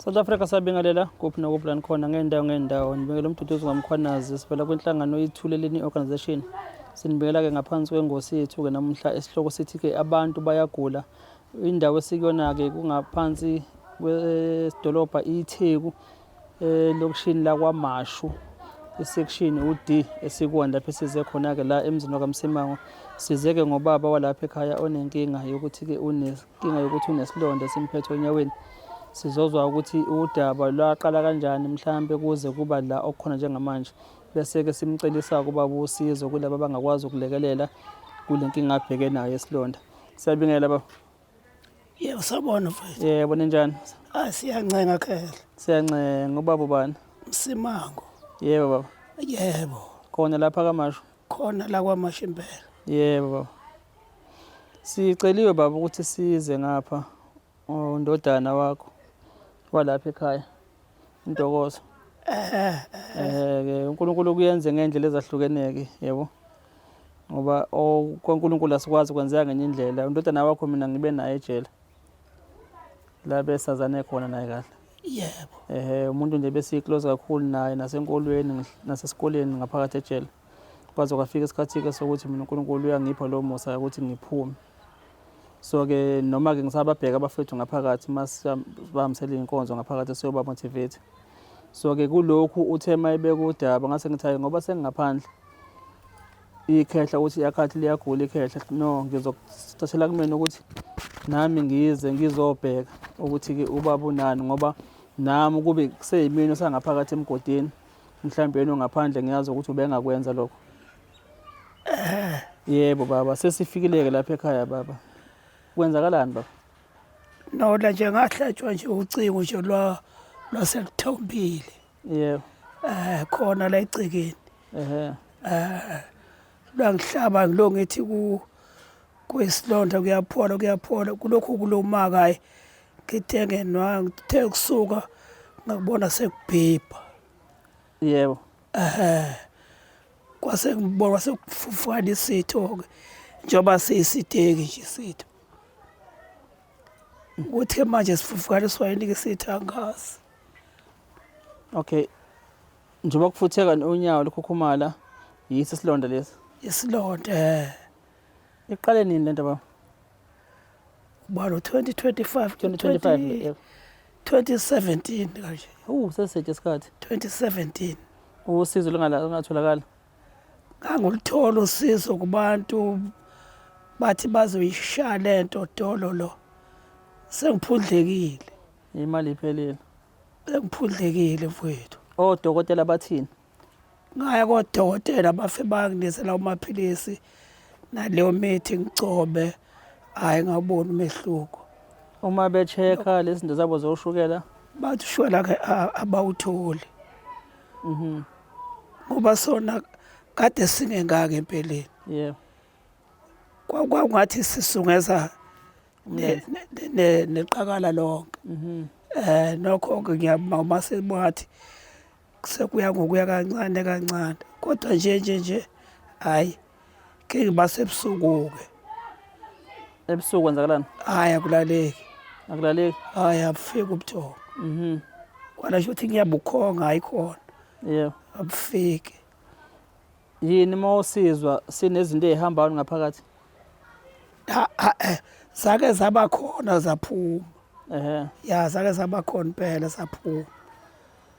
South Africa sabingelela kuphi nokuphi la nikhona ngeendawo nibingelela umduduzi ngaMkhwanazi sivela kwinhlangano yethuleleni organization. Sinibingelela-ke ngaphansi kwengosi yethu-ke namuhla esihloko sithi-ke abantu bayagula. Indawo esikuyona-ke kungaphansi kwesidolobha iTheku lokishini lakwaMashu isection uD esikuwona lapho size khona-ke la emzini waKaMsimango. Size-ke ngobaba walapha ekhaya onenkinga yokuthi-ke unenkinga yokuthi unesilonda esimphethe enyaweni. Sizozwa ukuthi udaba lwaqala kanjani mhlambe kuze kuba la okukhona njengamanje, bese-ke simcelisa kuba usizo kulabo abangakwazi ukulekelela kule nkinga abheke nayo esilonda. Siyabingelela baba. Yebo sabona mfethu. Yebo ninjani? Siyancenga khehla. Siyancenga. Ubaba ubani? Msimango. Yebo baba. Yebo. Khona lapha kaMashu? Khona la kwaMashu impela. Yebo baba. Siceliwe baba ukuthi size ngapha undodana wakho walapha ekhaya Ntokozo. Ke uNkulunkulu kuyenze ngendlela ezahlukeneke yebo. Ngoba kwaNkulunkulu asikwazi kwenzeka ngenye indlela. Undodana wakho mina ngibe naye ejele. La besazane khona naye kahle. Yebo. Umuntu nje bese close kakhulu naye nasenkolweni nasesikoleni ngaphakathi ejele. Kwaze kwafika isikhathi-ke sokuthi mina uNkulunkulu uyangipha lo musa ukuthi ngiphume. So-ke noma-ke ngisababheka abafethu ngaphakathi masibahambisela iy'nkonzo ngaphakathi siyoba motivate. So-ke kulokhu uthe mayebeka udaba ngase ngithi ngoba sengingaphandle ikhehla ukuthi yakhathi liyagula ikhehla. No, ngizokuthathela kumina ukuthi nami ngize ngizobheka ukuthi-ke ubaba unani ngoba nami kube kuseyimini osangaphakathi emgodini mhlawumbe yena ongaphandle ngiyazi ukuthi ubengakwenza lokho. Yebo baba, sesifikile-ke lapha ekhaya baba. Kwenzakalani baba? No, la nje ngahlatshwa nje ucingo nje lwasekuthombile. Yebo. Khona la egcekeni. Lwangihlaba ngilo ngithi kwesilonda kuyaphola kulokhu kulomaka ngithe ngenwa ngithe kusuka ngakubona sekubhibha. Yebo. Kwase ngibona sekufufana isitho-ke njengoba siyisiteki nje isitho. Kuthe manje sifufukaniswa yini isitho angazi. Okay. Njengoba kufutheka unyawo lokhukhumala yiso isilonda lesi. Isilonda. Iqale nini lento baba? Balo 2025 2025 yebo. 2017 kanje. Sesithe isikhathi. 2017. Usizo lingatholakala. Ngangulithola usizo kubantu bathi bazoyishaya lento dolo lo. Sengiphundlekile. Imali iphelile. Sengiphundlekile mfowethu. Odokotela bathini? Ngaya kodokotela bafe banginisela amaphilisi naleyo mithi ngicobe. Hayi ngabona umehluko. Uma bechecka lezi zinto zabo zoshukela bathi ushukela ke abawutholi. Ngoba sona kade singengaka empeleni. Yebo. Kwakungathi sisungeza neqakala lonke. Nokho-ke ngiyabonga mase bathi sekuya ngokuya kancane kodwa nje hayi ke ngibase ebusuku-ke. Ebusuku kwenzakalani? Hayi akulaleki. Akulaleki? Hayi abufiki ubuthongo. Kwalasho ukuthi ngiyabukhonga ayikhona. Yebo. Abufiki. Yini mawusizwa sinezinto ezihambayo ngaphakathi? Zake zaba khona zaphuma. Ya zake zaba khona impela zaphuma.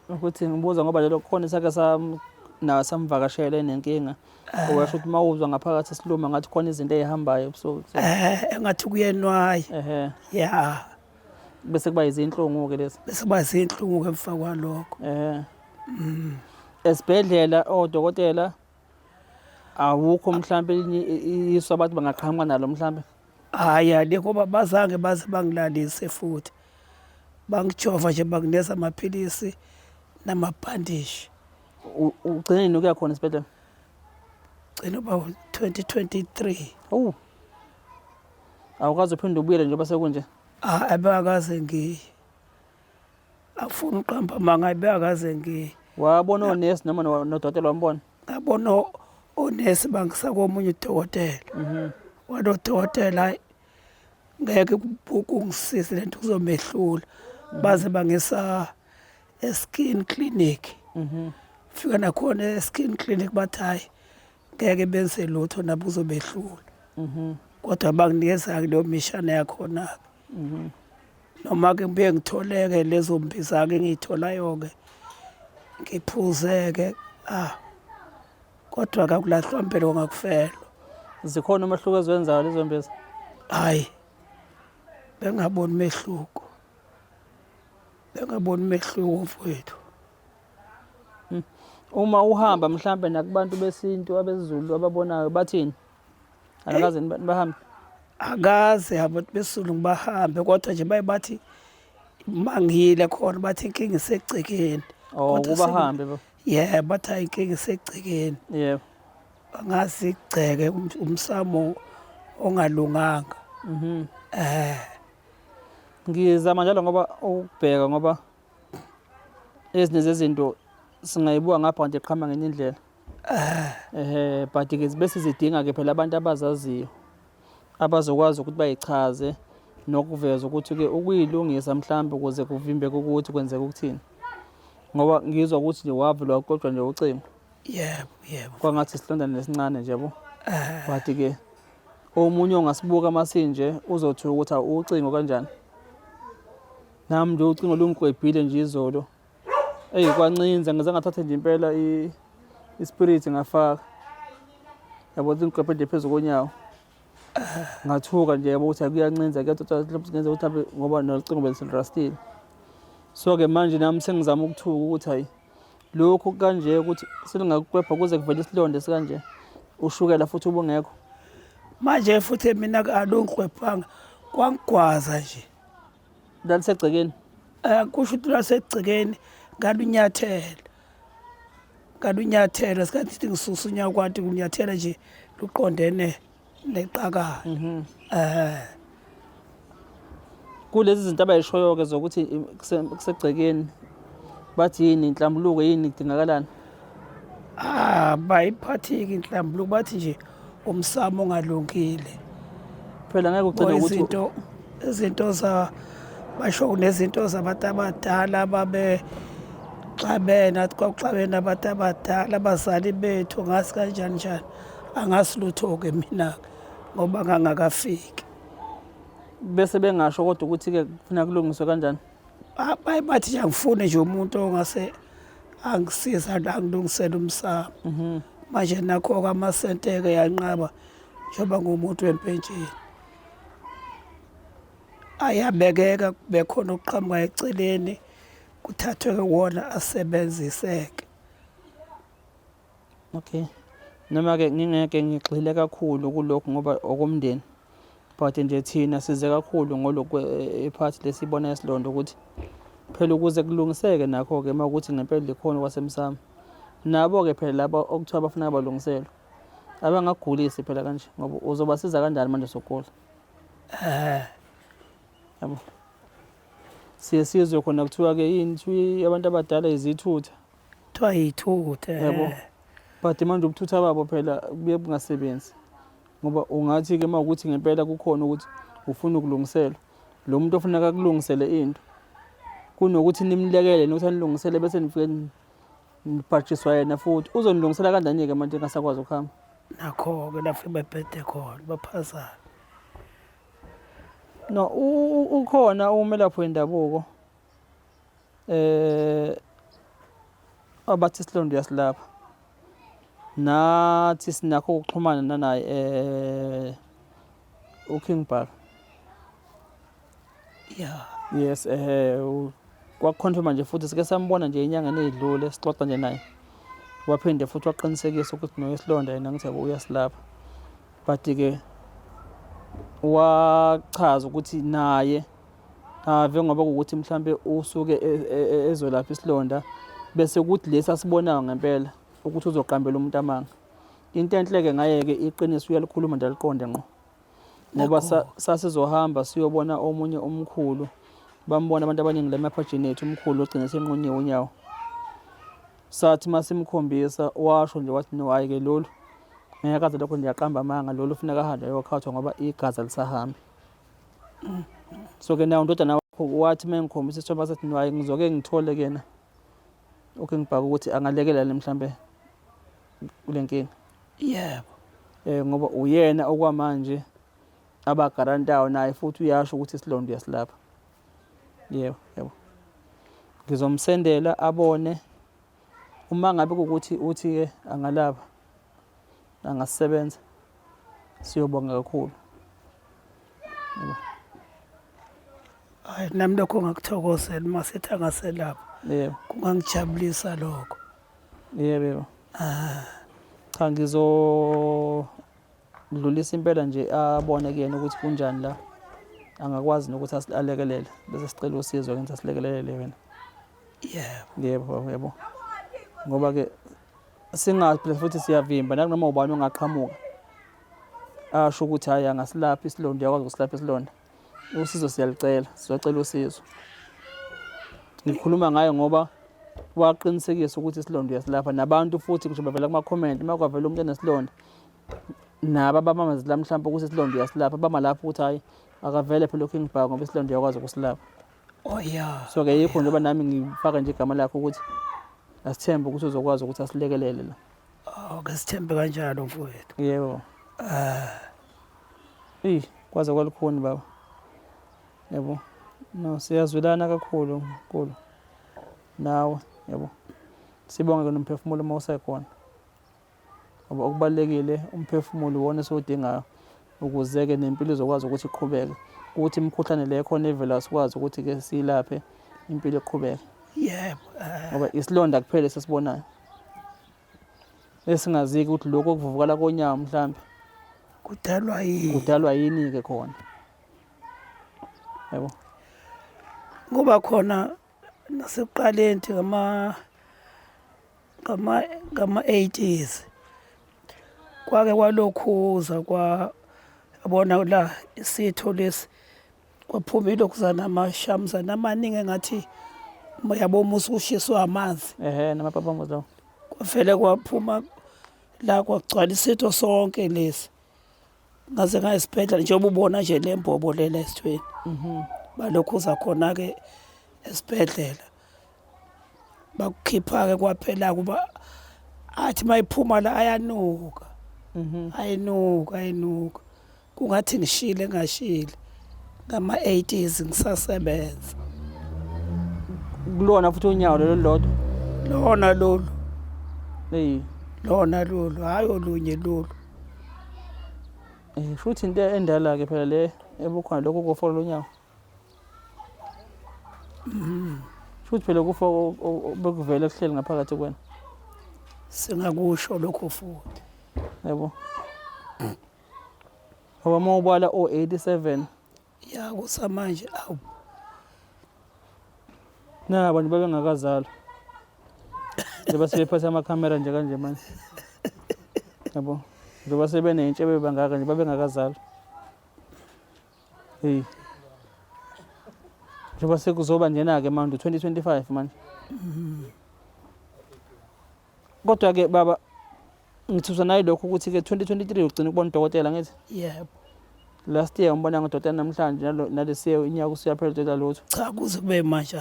Ukuthi ngibuza ngoba lelo khona sake samvakashela enenkinga. Owasho ukuthi mawuzwa ngaphakathi siluma ngathi khona izinto ezihambayo ebusuku. Engathi kuyenwaye. Ya. Bese kuba izinhlungu-ke lezi. Bese kuba izinhlungu emva kwalokho. Esibhedlela odokotela awukho mhlambe iso abantu bangaqhamuka nalo mhlambe? Hayi ngoba bazange baze bangilalise futhi. Bangijova nje bangineza amaphilisi namabhandishi. Ugcine nini ukuya khona esibhedlela? Gcina ba 2023. Awukaze uphinde ubuyele njengoba sekunje? Abekaze afuna uqamba manga abekaze wabona onesi noma nodokotela wambona? Ngabona onesi bangisa komunye udokotela. Wadokotela ngeke ukungisiza lento kuzomehlula baze bangisa e-skin clinic. Fika nakhona e-skin clinic bathi hayi ngeke benze lutho nabo uzobehlula. Kodwa banginikeza-ke leyo mishana yakhona. Noma-ke ngibuye ngitholeke lezo mbiza-ke engiy'tholayo-ke ngiphuze-ke kodwa kakulahlwa mpela ngakufelwa. Zikhona umehluko eziwenzayo lezo mbiza? Hhayi, bengaboni umehluko. Bengaboni umehluko mfowethu. Uma uhamba mhlambe nakubantu besintu abesiZulu ababonayo bathini? Alakaze bahambe? Akaze abantu besiZulu bahambe kodwa nje baye bathi mangile khona bathi inkinga isegcekeni. Kubahambe bo? Yebo, bathi hayi inkinga isegcekeni. Yebo. Angazi igceke umsamo ongalunganga. Ngizama njalo ngoba ukubheka ngoba ezinye zezinto singayibuka ngapha nje qhama ngenye indlela. But-ke bese zidinga-ke phela abantu abazaziyo abazokwazi ukuthi bayichaze nokuveza ukuthi-ke ukuyilungisa mhlawumbe ukuze kuvimbeke ukuthi kwenzeka ukuthini. Ngoba ngizwa ukuthi nje wavulwa uqoqwa nje ucingo. Yebo. Kwangathi isilondana esincane nje yabo. But-ke omunye ongasibuka masinje uzothuka ukuthi ucingo kanjani. Nami nje ucingo lungiqwebhile nje izolo. Kwancinza ngize ngathatha nje impela ispirit ngafaka. Yabo lingiqwebhe nje phezu konyawo. Ngathuka nje yabo ukuthi kuyancinza kuyenza ukuthi abe ngoba nocingo belisenrastile. So-ke manje nami sengizama ukuthuka ukuthi hayi lokhu kanje ukuthi selingakuqwebha kuze kuvele isilonda esikanje. Ushukela futhi ubungekho. Manje futhi mina alungiqwebhanga kwangigwaza nje. Lalisegcekeni? Kusho ukuthi lasegcekeni ngalunyathela sikathi ngisusa unyawo kwathi kunyathela nje luqondene neqakala. Kulezi zinto abayishoyo-ke zokuthi kusegcekeni bathi yini inhlambuluko yini idingakalani? Bayiphathi-ke inhlambuluko bathi nje umsamo ongalungile. Phela ngeke ugcine ukuthi izinto basho kunezinto zabantu abadala babexabena kwakuxabene abantu abadala abazali bethu ngasi kanjani njani. Angasi lutho-ke mina ngoba ngangakafiki. Bese bengasho kodwa ukuthi-ke kufuna kulungiswe kanjani? Baye bathi nje angifune nje umuntu ongase angisiza angilungisele umsamo. Manje nakho-ke amasente-ke yanqaba njengoba ngumuntu wempentsheni. Ayabekeka kube khona ukuqhamuka eceleni kuthathwe wona asebenziseke. Okay. Noma-ke ngingeke ngigxile kakhulu kulokhu ngoba okomndeni. But nje thina size kakhulu ngolokhu iphathi lesibona esilondo ukuthi phela ukuze kulungiseke nakho-ke mawukuthi ngempela likhona kwasemsamo. Nabo-ke phela laba okuthiwa bafuna balungiselwe. Abangagulisi phela kanje ngoba uzobasiza kanjani manje sokugula. Yabo. Sizwe khona kuthiwa-ke yini abantu abadala izithutha. Kuthiwa yithutha. Yabo. But manje ubuthutha babo phela kubuye bungasebenzi. Ngoba ungathi-ke mawukuthi ngempela kukhona ukuthi ufuna ukulungiselwa. Lo muntu ofuna kakulungisele into. Kunokuthi nimlekele nokuthi anilungisele bese nifike nibhajiswa yena futhi. Uzonilungisela kanjani-ke manje engasakwazi ukuhamba? Nakho-ke lafike bebhede khona baphazana. No, ukhona umelaphi wendabuko abathi isilondo uyasilapha. Nathi sinakho ukuxhumana nanaye uKing Bar. Yes, kwakuconfirma nje futhi sike sambona nje inyanga nezidlule sixoxa nje naye. Waphinde futhi waqinisekisa ukuthi noyesilonda yena ngithi uyasilapha. But-ke wachaza ukuthi naye ave ngoba ukuthi mhlambe usuke ezolapha isilonda bese kuthi lesi asibonayo ngempela ukuthi uzoqambela umuntu amanga. Into enhle-ke ngaye-ke iqiniso uyalikhuluma nje aliqonde ngqo. Ngoba sasizohamba siyobona omunye omkhulu bambona abantu abaningi la emaphajini ethu umkhulu ogcina senqunyiwe unyawo. Sathi masimkhombisa washo nje wathi no hayi-ke lolu ngiyakaze lokho ndiyaqamba amanga lolu ufuna kahambe ayokhathwa ngoba igazi alisahambi. So-ke nawo ndodana wathi mengikhombisa isithombe sathi hayi ngizoke ngithole kena ngibhaka ukuthi angalekelela mhlambe kule nkinga. Yebo. Ngoba uyena okwamanje abagarantayo naye futhi uyasho ukuthi isilonda uyasilapha. Yebo. Ngizomsendela abone uma ngabe ukuthi uthi-ke angalapha angasisebenza siyobonga kakhulu. Yebo. Hayi nami lokho ngakuthokozela masithi angaselapha. Yebo. Kungangijabulisa lokho. Yebo. Cha ngizodlulisa impela nje abone kuyena ukuthi kunjani la. Angakwazi nokuthi asilekelele bese sicela usizo kenza silekelele wena. Yebo. Ngoba ke singathi futhi siyavimba nanoma ubani ongaqhamuka asho ukuthi hayi angasilapha isilonda uyakwazi ukusilapha isilonda. Usizo siyalicela, sizocela usizo. Ngikhuluma ngayo ngoba waqinisekisa ukuthi isilonda uyasilapha nabantu futhi ngisho bavela kuma comment makwavela umuntu enesilonda nabo abamamazela mhlawumbe ukuthi isilonda uyasilapha bama lapho ukuthi hayi akavele phela lokhu ngibhaka ngoba isilonda uyakwazi ukusilapha. Oh yeah. So ke yikho njengoba nami ngifaka nje igama lakho ukuthi asithembe ukuthi uzokwazi ukuthi asilekelele la. Ke sithembe kanjalo mfowethu. Yebo. Kwaze kwalikhuni baba. Yebo. No siyazwelana kakhulu nkulu. Nawe yebo. Sibonge nomphefumulo mawusekhona. Ngoba okubalekile umphefumulo wona esiwudingayo ukuze ke nempilo izokwazi ukuthi iqhubeke. Ukuthi imikhuhlane le khona evela sikwazi ukuthi ke silaphe impilo iqhubeke. Yebo. Ngoba isilonda kuphela sesibonayo. Esingaziki ukuthi lokho okuvuvukala konyawo mhlambe kudalwa yini ke khona. Yebo. Ngoba khona nasekuqaleni ngama-80s kwake kwalokhuza yabona la isitho lesi kwaphuma ilokuzana amashamzana amaningi engathi yabona usushiswa amanzi. Namapapambo lawo. Kwavele kwaphuma la kwagcwala isitho sonke lesi. Ngaze ngayesibhedlela njengoba ubona nje lembobo lela esithweni. Balokhuza khona ke esibhedlela. Bakukhipha ke kwaphela kuba athi mayiphuma la ayanuka. Ayinuka. Kungathi ngishile ngashile. Ngama-80s ngisasebenza. Kulona futhi unyawo lolodwa. Lona lolu. Lona lolu hayi olunye lolu. Futhi into endala ke phela le ebukhona lokho kufola lonyawo. Futhi phela kufa bekuvela kuhleli ngaphakathi kwena. Singakusho lokho futhi. Yebo. Ngoba mawubala o87 ya kusamanje awu. Abantu babengakazalwa. Njengoba sebephatha amakhamera nje kanje manje. Yabo. Njengoba sebenentshe bebangaka nje babengakazalwa. Njengoba sekuzoba njena ke manje 2025 manje. Kodwa ke baba ngithuswa nayi lokho ukuthi ke 2023 ugcina ukubona udokotela ngithi. Yebo. Last year umbona ngodokotela namhlanje nalesiye inyaka usiyaphela udokotela lutho. Cha kuze kube manje.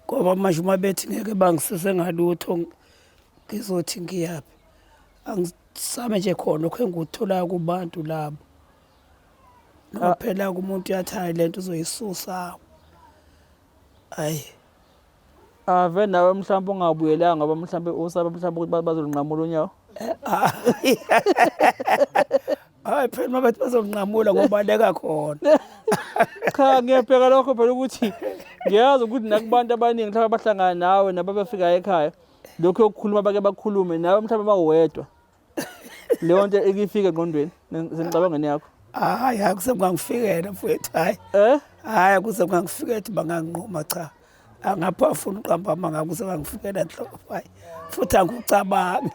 Ngoba manje uma bethi ngeke bangisise ngalutho ngizothi ngiyaphi. Angisame nje khona lokho engikutholayo kubantu labo. Noma phela kumuntu uyathaya lento uzoyisusa. Hayi. Ave nawe mhlawumbe ungabuyelanga ngoba mhlawumbe usaba mhlawumbe ukuthi bazolunqamula unyawo. Hayi phela mabethi bazolunqamula ngobaleka khona. Cha ngiyabheka lokho phela ukuthi ngiyazi ukuthi nakubantu abaningi mhlawumbe abahlangana nawe nabafika ekhaya lokho yokukhuluma bake bakhulume nawe mhlawumbe bawedwa. Leyo nto ikifika engqondweni sengicabangeni yakho. Hayi akusengangifikela mfowethu hayi. Hayi akusengangifikela banganqoma cha. Angapha ufuna uqamba amanga kusengangifikela enhloko hayi. Futhi angikucabanga.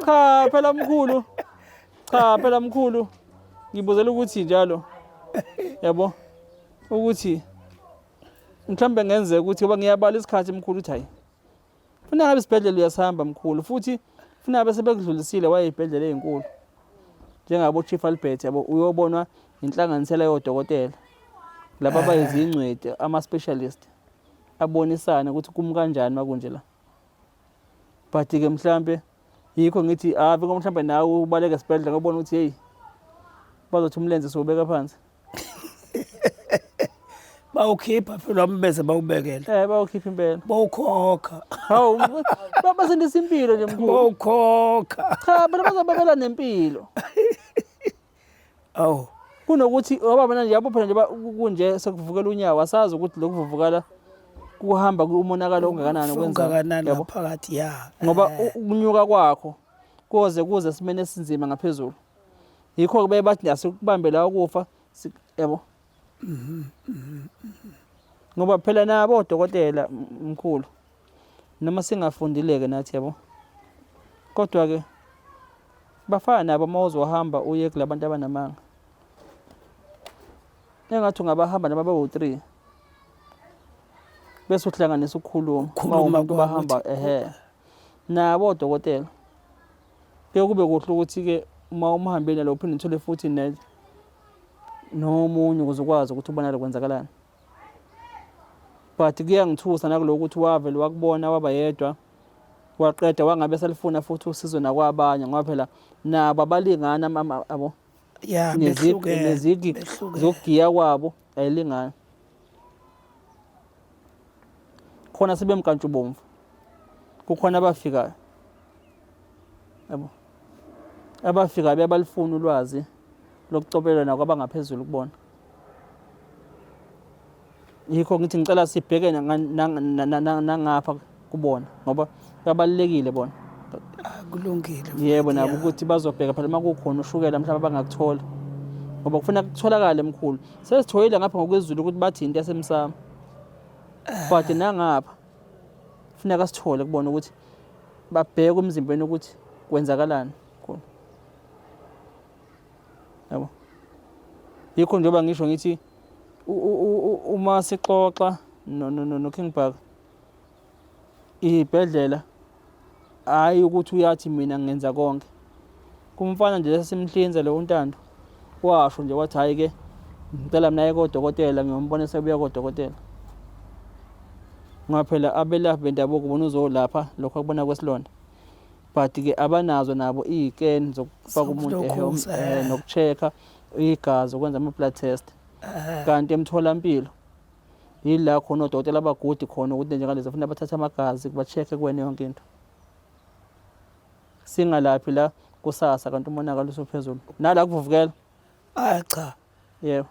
Cha phela mkhulu. Ngibuzela ukuthi njalo. Yabo. Ukuthi mhlambe ngenzeka ukuthi ngoba ngiyabala isikhathi mkhulu uthi hayi. Funa ngabe isibhedlela uyasihamba mkhulu futhi funa ngabe sebekudlulisile wayezibhedlela ezinkulu. njengabo Chief Albert yabo uyobonwa inhlanganisela yodokotela laba bayizingcweti ama-specialist abonisana ukuthi kum kanjani makunje la. But-ke mhlambe yikho ngithi ave mhlambe nawe ubaleke esibhedlela ngobona ukuthi hey bazothi umlenze siwubeka phansi. Bawukhipha phela ambeze bawubekela. Bawukhipha impela. Bawukhokha. Hawu basindisa impilo nje mkhulu. Bawukhokha. Cha bona bazobabela nempilo. Awu. Kunokuthi ngoba mina yabo phela nje kunje sekuvukela unyawo asazi ukuthi lokuvuvukala kuhamba kumonakalo ongakanani kwenza yabo phakathi ya. Ngoba ukunyuka kwakho kuze simene esinzima ngaphezulu. Yikho ke bathi asikubambe la ukufa yabo. Ngoba phela nabo odokotela mkhulu noma singafundileke nathi yabo. Kodwa ke bafana nabo mawuzohamba uye kulabantu abanamanga. Engathi ungabahamba naba bawu3 bese uhlanganisa ukukhuluma umuntu bahamba nabo odokotela. Kube kuhle ukuthi ke uma umhambeni lo phinde uthole futhi nomunye ukuze ukwazi ukuthi ubona lokwenzakalani. But kuyangithusa nakuloko ukuthi wavele wakubona waba yedwa waqeda wangabe selifuna futhi usizo nakwabanye ngoba phela nabo abalingana abo ya nezigi zokugiya kwabo ayilingani. Khona sebemkantshubomvu kukhona abafikayo yabo abafika bebalifuna ulwazi lokucobelelwa nakwabangaphezulu kubona. Yikho ngithi ngicela sibheke nangapha kubona ngoba kubalekile bona. Kulungile. Yebo nabo ukuthi bazobheka phela makukhona ushukela mhlawumbe bangakuthola ngoba kufanele kutholakale emkhulu. Sesithoyile ngapha ngokwezulu ukuthi bathi into yasemsamo. But nangapha kufanele asithole kubona ukuthi babheke emzimbeni ukuthi kwenzakalani khona. Yabo. Yikho njengoba ngisho ngithi uma sixoxa no Kingberg ibhedlela hayi ukuthi uyathi mina ngenza konke. Kumfana nje lesimhlinze lo uNtando washo nje wathi hayi ke ngicela mina kodokotela ngiyombona sebuya kodokotela. Ngaphela abelaphi bendabuko bona uzolapha lokho akubona kwesilonda. But ke abanazo nabo izikeni zokufaka umuntu nokuchecka igazi ukwenza ama blood test. Kanti emtholampilo yila khona odokotela abagudi khona ukuthi njengalezi ufuna bathatha amagazi kubachecke kwene yonke into. Singalaphi la kusasa kanti umonakalo usophezulu. Nala kuvuvukela? Cha. Yebo.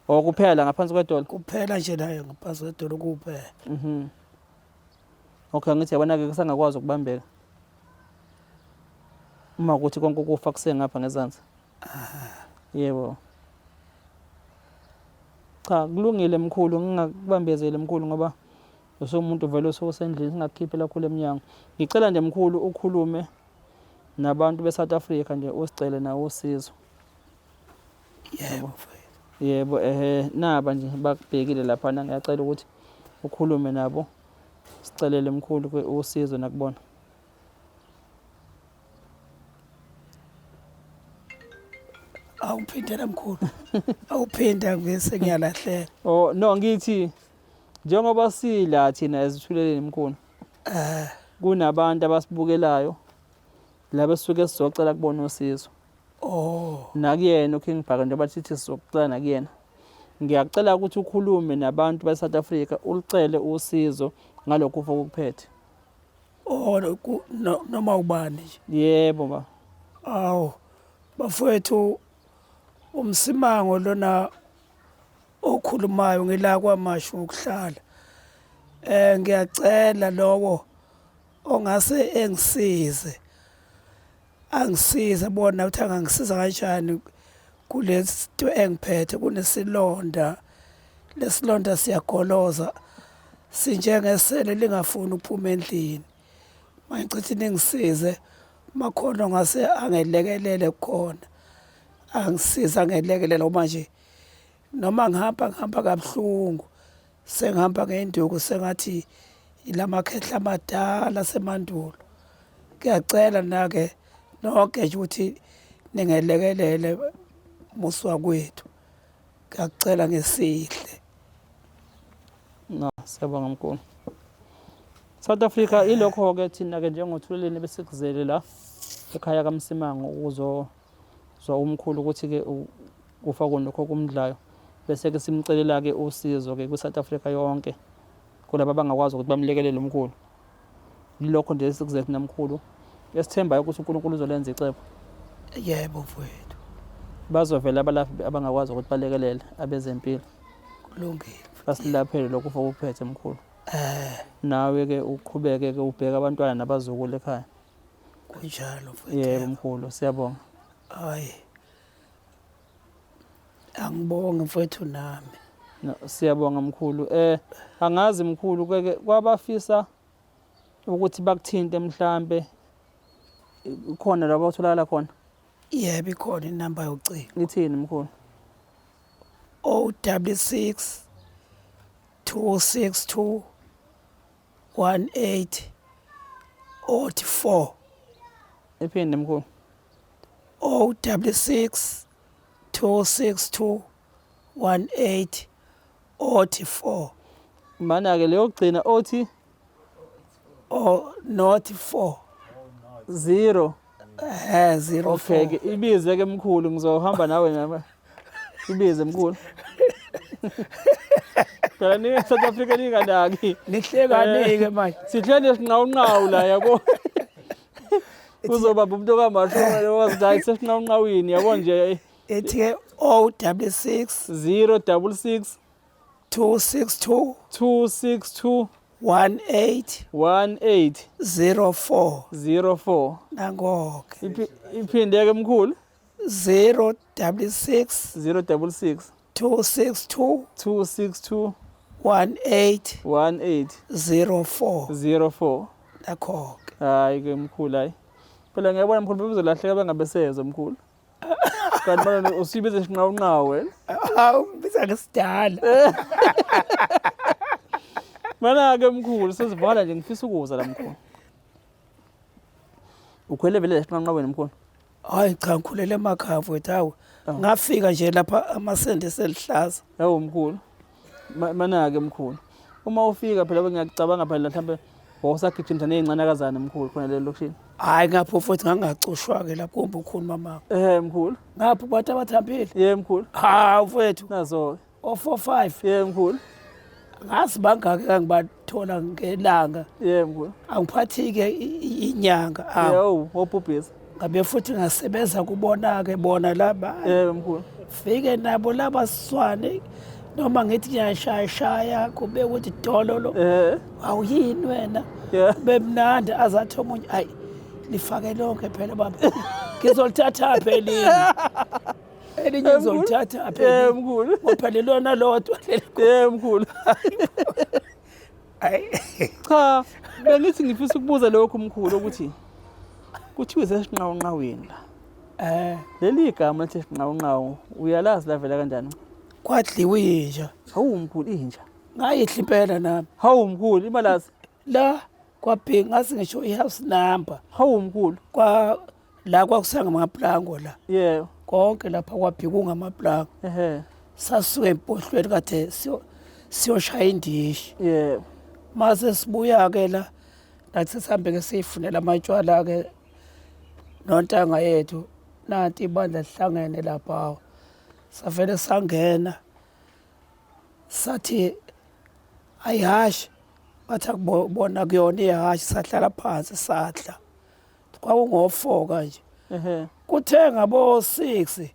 Okuphela ngaphansi kwedolo. Kuphela nje nayo ngaphansi kwedolo kuphela. Okay ngithi yabona ke kusangakwazi ukubambeka. Uma ukuthi konke ukufa kusengapha ngezansi. Yebo. Cha kulungile mkhulu ngingakubambezele mkhulu ngoba usomuntu vele osendlini singakhiphe la kule eminyango. Ngicela nje mkhulu ukhulume nabantu beSouth Africa nje usicele nawo usizo. Yebo. Yebo naba nje bakubhekile lapha ngiyacela ukuthi ukhulume nabo sicelele mkhulu usizo nakubona. Awuphindela mkhulu. Awuphinda bese ngiyalahleka. Oh no ngithi njengoba sila thina ezithuleleni mkhulu. Kunabantu abasibukelayo laba suke sizocela kubona usizo. Nakuyena uKingberg njengoba sithi sizocela nakuyena. Ngiyacela ukuthi ukhulume nabantu beSouth Africa ulicele usizo ngalokho kufa kokuphethe. Noma ubani nje. Yebo ba. Awu bafowethu umsimango lona okhulumayo ngila kwamasho ukuhlala. Ngiyacela lowo ongase engisize. Angisize bona uthi angangisiza kanjani kulento engiphethe kunesilonda. Lesilonda siyagoloza sinjengesele lingafuni ukuphuma endlini. Mangichithi ningisize makhona ngase angelekelele khona. Angisiza angelekelela manje noma ngihamba kabuhlungu sengihamba ngenduku sengathi ilamakhehla amadala semandulo. Ngiyacela nake nonke nje ukuthi ningelekelele muswa kwethu. Ngiyacela ngesihle. No, siyabonga mkhulu. South Africa ilokho-ke thina-ke njengothuleleni besikuzele la ekhaya kaMsimango uzwa umkhulu ukuthi-ke ufa kunokho kumdlayo. Bese-ke simcelela-ke usizo-ke kwi-South Africa yonke kulaba abangakwazi ukuthi bamlekelele umkhulu. Yilokho nje esikuzele thina mkhulu. Esithembayo ukuthi uNkulunkulu uzolenza icebo. Yebo mfowethu. Bazovela abalaphi abangakwazi ukuthi balekelele abezempilo. Kulungile. Basilaphele lokhu ufa uphethe mkhulu. Nawe-ke uqhubeke-ke ubheka abantwana nabazukulu ekhaya. Kunjalo mfowethu. Yebo mkhulu, siyabonga. Hayi. Angibonge mfowethu nami. No, siyabonga mkhulu. Angazi mkhulu kwabafisa ukuthi bakuthinte mhlambe khona la bawutholakala khona. Yebo ikhona inamba yocingo. Ithini mkhulu? 066 262 1884. Iphinde mkhulu. 066 262 1884. Mana-ke leyo kugcina othi not 4. 0. 04. Okay-ke ibize-ke mkhulu ngizohamba nawe nama. Ibize mkhulu. Phela ni South Africa ninganaki. Nihlekane-ke manje. Sihlele sinqawunqawu la yabo. Uzobamba umuntu kaMasholo wazidayi sesinqawunqawini yabo nje. Ethi-ke 066 066 262 262 1804. 04. Nangoke. Iphinde-ke mkhulu. 066 066 262 262 1804. 04. Nakho-ke. Hayi-ke mkhulu hayi. Phela ngiyabona mkhulu bezolahleka bengabesezo mkhulu. Kanti manje usibize sinqawunqawu wena. Hawu biza ngesidala. Mana-ke mkhulu sesivala nje ngifisa ukuza la mkhulu. Ukhwele vele sinqawunqaweni mkhulu. Hayi cha ngikhulele emakhaya mfowethu hawu. Ngafika nje lapha amasende selihlaza. Hawu mkhulu. Mana-ke mkhulu. Uma ufika phela ngiyacabanga phela mhlambe wawusagijimisa ney'ncanakazana mkhulu khona lelo lokishini. Hayi ngapho futhi ngangacushwa-ke lapho kumbe ukhuluma mama. Mkhulu. Ngapho bantu abathambile. Yebo mkhulu. Hawu mfowethu. Nazo-ke. 045. Yebo mkhulu. Ngazi bangake angibathola ngelanga. Yebo mkhulu. Angiphathi-ke inyanga. Yebo, wobhubhisa. Ngabe futhi ngasebenza kubona-ke bona laba. Yebo mkhulu. Fike nabo laba siswane noma ngithi ngiyashaya kube ukuthi dololo. Awuyini wena. Bemnandi azathi omunye hayi lifake lonke phela baba. Ngizolithatha phela elinye ngizolithatha phela. Yebo mkhulu. Ngophela lona lodwa. Yebo mkhulu. Hayi. Cha, bengithi ngifisa ukubuza lokho mkhulu ukuthi kuthiwe sesinqawunqaweni la. Leli gama lithi sinqawunqawu uyalazi la vela kanjani? Kwadliwa inja. Hawu mkhulu inja. Ngayihla impela nami. Hawu mkhulu imalazi. La kwabhinga ngase ngisho i-house number. Hawu mkhulu. La kwakusanga amaplango la. Yebo. Konke lapha kwabhika ungamaplango. Sasuke empohlweni kade siyoshaya indishi. Yebo. Mase sibuya-ke la nathi sihambe-ke siyifunela amatshwala-ke nontanga yethu. Nanti ibandla lihlangene lapha. Savele sangena. Sathi ayihashi. Bathi akubona kuyona ihashi sahlala phansi sadla. Kwakungo-4 kanje. Kuthe ngabo-6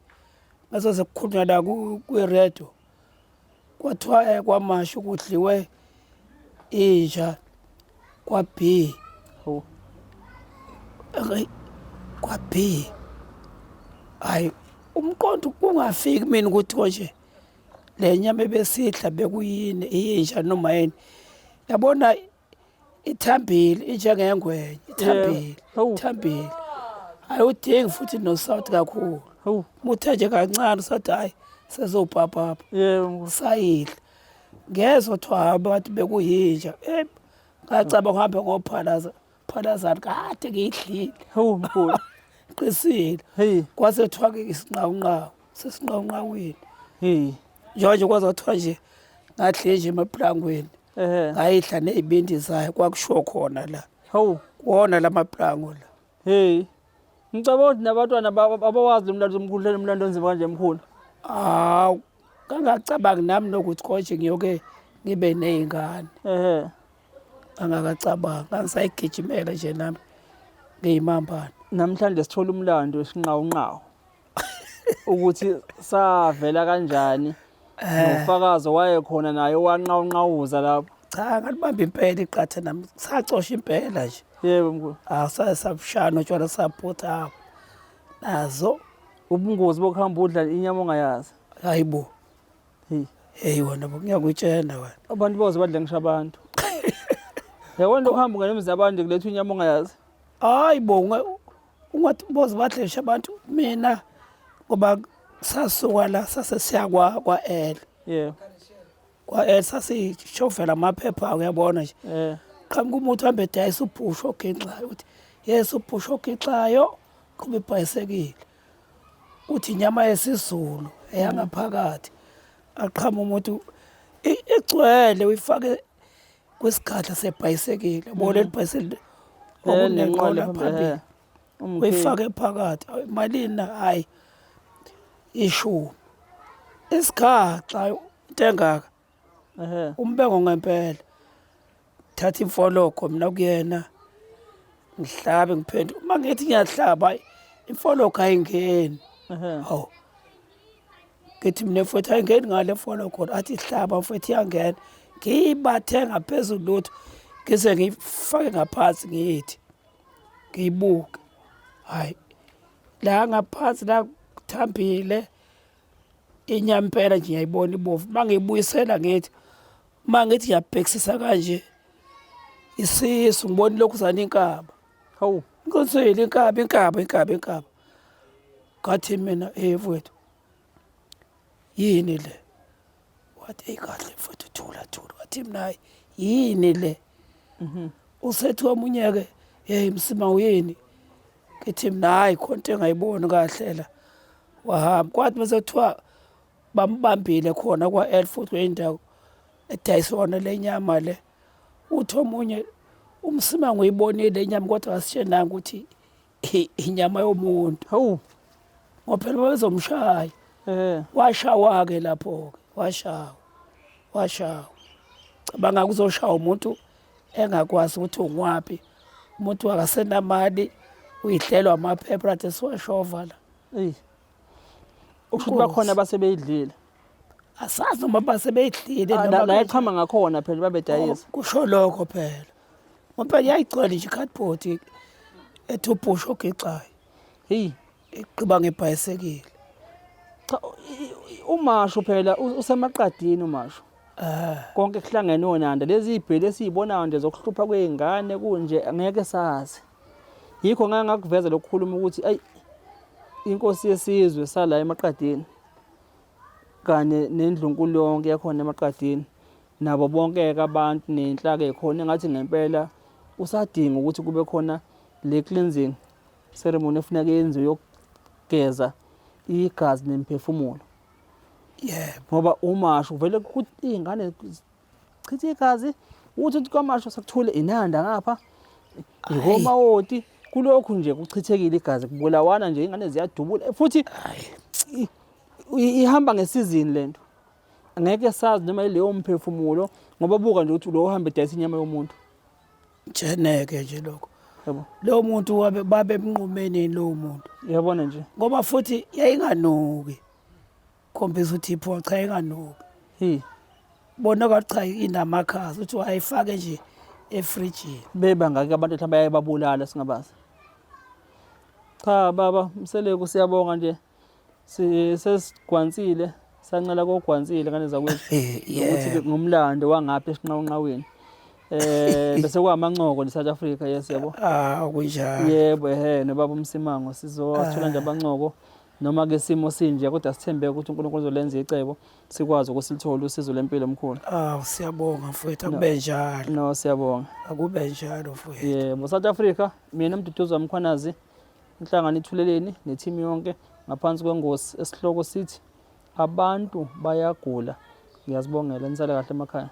ngazo sekukhulunywa la kwi-radio. Kwathiwa kwamasha ukudliwe inja kwaB. kwaB. Hayi umqondo kungafiki mina ukuthi konje le nyama ebesidla bekuyini inja noma yini. Yabona ithambile injengengwenye ithambile. Ithambile. Hayi udingi futhi no-salt kakhulu. Muthe nje kancane sathi hayi sezobhabha. Yebo. Sayidla. Ngezwe kuthiwa abantu bekuyinja. Ngacaba ngihambe ngophalazana kade ngiyidlile. Hawu mkhulu. qisile Hey, kwasethiwa ke isinqawunqawu sesinqawunqawini hey. njengoba kwazathiwa nje ngahle nje emaplangweni ngayidla nezibindi zayo kwakusho khona la Hawu. kuwona lamaplango la Hey. Ngicabanga ukuthi nabantwana abawazi umlando omkhulu umlando onzima kanje emkhulu. hawu kangacabangi nami nokuthi konje ngiyoke ngibe nezingane angakacabangi ngisayigijimela nje nami ngiyimambane Namhlanje sithola umlando wesinqawunqawu. Ukuthi savela kanjani. Nofakazo wayekhona naye wanqawunqawuza lapho. cha ngalibamba impela iqatha nami sacosha impela nje Yebo mkhulu. sabushana utshwala saphutha nazo Ubungozi bokuhamba udla inyama ongayazi. hayibo Hey. hey wona ngiyakutshela wena Abantu boze badle ngisho abantu. Yabona ukuhamba ngemizini abantu kuletha inyama ongayazi. hayibo ungathi boze badlesha abantu mina ngoba sasuka la sasesiya kwa L Yeah. kwa L sasishofela amaphepha uyabona nje qhamuka umuntu uhambe edayisa ubhusho oginxayo uthi yes ubhusho oginxayo kuba ibhayisekile uthi inyama yesizulu eyangaphakathi aqhama umuntu igcwele uyifake kwesigadla sebhayisekile bona libhayisekile okunenqola phambili uyifake phakathi malini hayi ishu isigaxa into engaka umbengo ngempela thatha imfoloko mina kuyena ngihlabe ngiphendu uma ngithi ngiyahlaba imfoloko ayingeni hawu ngithi mina mfowethu ayingeni ngale foloko athi hlaba mfowethu iyangena ngiyibathe ngaphezulu lutho ngize ngifake ngaphansi ngithi ngiyibuke hayi la ngaphansi la kuthambile inyama impela nje ngiyayibona ibovu mangiyibuyisela ngithi mangithi ngiyabhekisisa kanje isisu ngibona lokhu zana inkaba Hawu. ngizwile inkaba ngathi mina mfowethu yini le wathi eyikahle mfowethu thula wathi mina hayi yini le usethi omunye ke hey msima uyini ngithi mina hayi khonto engayiboni kahle la wahamba kwathi bese kuthiwa bambambile khona kwa L futhi kwendawo edayisona lenyama le uthi omunye umsima ngoyibonile inyama kodwa asitshenanga ukuthi inyama yomuntu Hawu. ngophela bezomshaya washawa ke lapho ke washawa cabanga kuzoshaya umuntu engakwazi ukuthi ungwapi umuntu akasenamali uyihlelwa amaphepha athi siwashova la Usho bakhona basebeyidlile. asazi noma basebeyidlile La eqhama ngakhona phela babedayisa. kusho lokho phela ngoba yayigcwele nje ikhadibhodi ethi ubhusho ogixayo Hey. iqiba ngebhayisekile Cha umasho phela usemaqadini umasho. Konke kuhlangene onanda lezi ibheli esizibonayo nje zokuhlupha kweingane kunje angeke sazi. Yikho ngangakuveza lokukhuluma ukuthi ay inkosi yesizwe sala emaqadini kanye nendlunkulu yonke yakhona emaqadini nabo bonke ke abantu nenhlaka ekhona engathi ngempela usadinga ukuthi kube khona le cleansing ceremony efuneka yenziwe yokugeza igazi nemphefumulo. yebo Ngoba umasho vele ukuthi izingane chithe igazi uthi kwamasho sakuthule inanda ngapha ihoma woti kulokhu nje kuchithekile igazi kubulawana nje ingane ziyadubula futhi ihamba ngesizini lento angeke sazi noma leyo mphefumulo ngoba buka nje ukuthi lo uhamba edayisa inyama yomuntu njeneke nje lokho yabo lo muntu babe emnqumeni lo muntu yabona nje ngoba futhi yayinganuki khombisa ukuthi ipho cha inganuki bona kwacha inamakhazi uthi ayifake nje efrijini beba ngake abantu mhlawumbe bayababulala singabazi. Cha baba Mseleko siyabonga nje sesigwansile sancela kogwansile ngane zakwethu ukuthi ngumlando wangapha esinqawunqaweni bese kwaMancoko le South Africa yes yabo kunjalo yebo nobaba uMsimango sizothola nje abaNcoko noma ke simo sinje kodwa sithembeke ukuthi uNkulunkulu uzolenza icebo sikwazi ukusilithola usizo lempilo omkhulu. Siyabonga mfowethu akube njalo. No siyabonga. Akube njalo mfowethu. Yebo South Africa mina uMduduzo Mkhwanazi inhlangano Ithuleleni nethimu yonke ngaphansi kweNgosi esihloko sithi abantu bayagula. Ngiyazibongela, nisale kahle emakhaya.